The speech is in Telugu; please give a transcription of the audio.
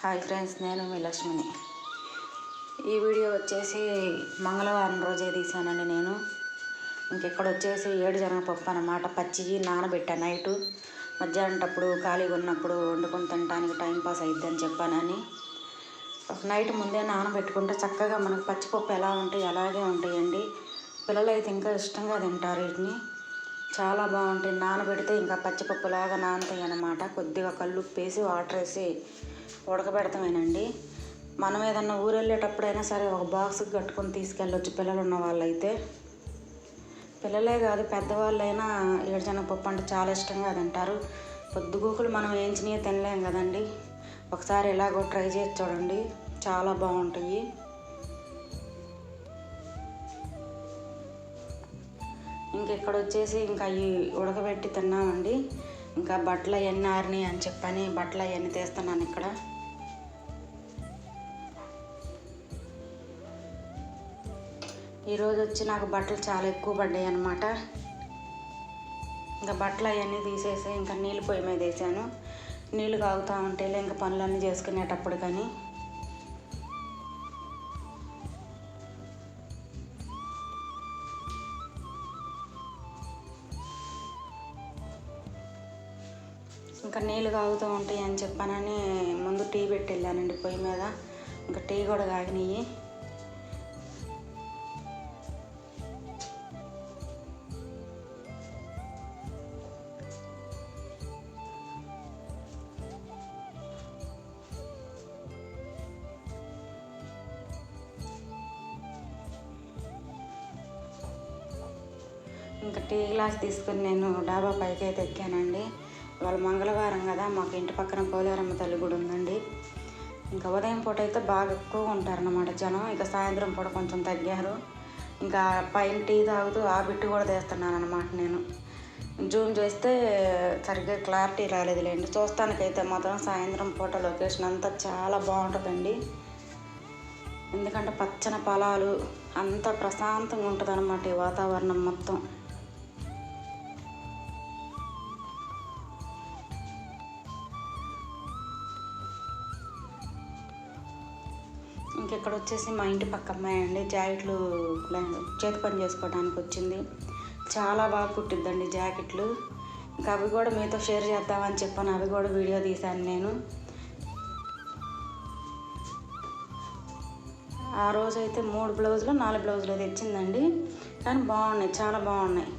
హాయ్ ఫ్రెండ్స్, నేను మీ లక్ష్మిని. ఈ వీడియో వచ్చేసి మంగళవారం రోజే తీసానండి. నేను ఇంకెక్కడ వచ్చేసి ఏడుశనగపప్పు అన్నమాట. పచ్చివి నానబెట్టాను నైటు. మధ్యాహ్నంటప్పుడు ఖాళీగా ఉన్నప్పుడు వండుకొని తినడానికి టైంపాస్ అయిద్దని చెప్పానని నైట్ ముందే నానబెట్టుకుంటే చక్కగా మనకు పచ్చిపప్పు ఎలా ఉంటాయి అలాగే ఉంటాయండి. పిల్లలు అయితే ఇంకా ఇష్టంగా తింటారు వీటిని. చాలా బాగుంటాయి. నానబెడితే ఇంకా పచ్చిపప్పులాగా నానతాయి అన్నమాట. కొద్దిగా కల్లుప్పు వేసి వాటర్ వేసి ఉడకబెడతామేనండి. మనం ఏదన్నా ఊరు వెళ్ళేటప్పుడైనా సరే ఒక బాక్స్కి కట్టుకొని తీసుకెళ్ళొచ్చు. పిల్లలు ఉన్న వాళ్ళైతే, పిల్లలే కాదు పెద్దవాళ్ళైనా ఏడుశనగపప్పు అంటే చాలా ఇష్టంగా తింటారు. పొద్దుగూకులు మనం వేయించినవి తినలేం కదండి. ఒకసారి ఇలాగో ట్రై చేసి చూడండి, చాలా బాగుంటాయి. ఇంకెక్కడ వచ్చేసి ఇంకా అవి ఉడకబెట్టి తిన్నామండి. ఇంకా బట్టలు అవన్నీ ఆరినాయి అని చెప్పని బట్టలు అవన్నీ తీస్తున్నాను ఇక్కడ. ఈరోజు వచ్చి నాకు బట్టలు చాలా ఎక్కువ పడ్డాయి అన్నమాట. ఇంకా బట్టలు అవన్నీ తీసేసి ఇంకా నీళ్ళు పొయ్యి మీద వేసాను. నీళ్ళు కాగుతూ ఉంటే ఇంకా పనులన్నీ చేసుకునేటప్పుడు కానీ ఇంకా నీళ్ళు కాగుతూ ఉంటాయి అని చెప్పానని ముందు టీ పెట్టి వెళ్ళానండి పొయ్యి మీద. ఇంకా టీ కూడా కాగినాయి. ఇంకా టీ గ్లాస్ తీసుకుని నేను డాబా పైకి అయితే ఎక్కానండి. ఇవాళ మంగళవారం కదా, మాకు ఇంటి పక్కన పోలేరమ్మ తల్లి గుడి ఉందండి. ఇంకా ఉదయం పూట అయితే బాగా ఎక్కువగా ఉంటారన్నమాట జనం. ఇక సాయంత్రం పూట కొంచెం తగ్గారు. ఇంకా పైన టీ తాగుతూ ఆ బిట్టు కూడా తీస్తున్నాను అనమాట. నేను జూమ్ చేస్తే సరిగ్గా క్లారిటీ రాలేదులేండి. చూస్తానికైతే మాత్రం సాయంత్రం పూట లొకేషన్ అంతా చాలా బాగుంటుందండి. ఎందుకంటే పచ్చని పొలాలు, అంతా ప్రశాంతంగా ఉంటుంది అన్నమాట ఈ వాతావరణం మొత్తం. ఇంకెక్కడ వచ్చేసి మా ఇంటి పక్క అమ్మాయి అండి. జాకెట్లు చేతి పని చేసుకోవడానికి వచ్చింది. చాలా బాగా కుట్టిద్దండి జాకెట్లు. ఇంకా అవి కూడా మీతో షేర్ చేద్దామని చెప్పాను. అవి కూడా వీడియో తీశాను నేను. ఆ రోజైతే 3 బ్లౌజులు 4 బ్లౌజులు తెచ్చిందండి. కానీ బాగున్నాయి, చాలా బాగున్నాయి.